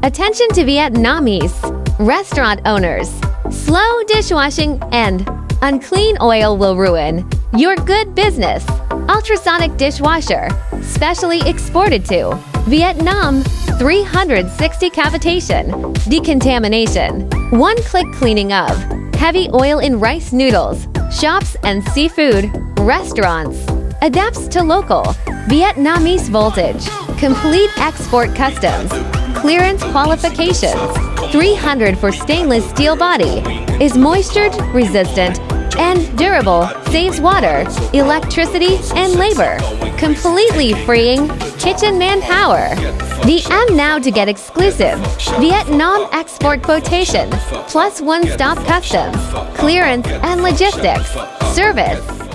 Attention to Vietnamese restaurant owners. Slow dishwashing and unclean oil will ruin your good business. Ultrasonic dishwasher, specially exported to Vietnam. 360 cavitation, decontamination, one-click cleaning of heavy oil in rice noodles, shops and seafood restaurants. Adapts to local Vietnamese voltage. Complete export customs. Clearance qualifications. 300 for stainless steel body. Is moisture resistant and durable. Saves water, electricity, and labor. Completely freeing kitchen manpower. DM now to get exclusive Vietnam export quotation plus one-stop customs, clearance, and logistics service.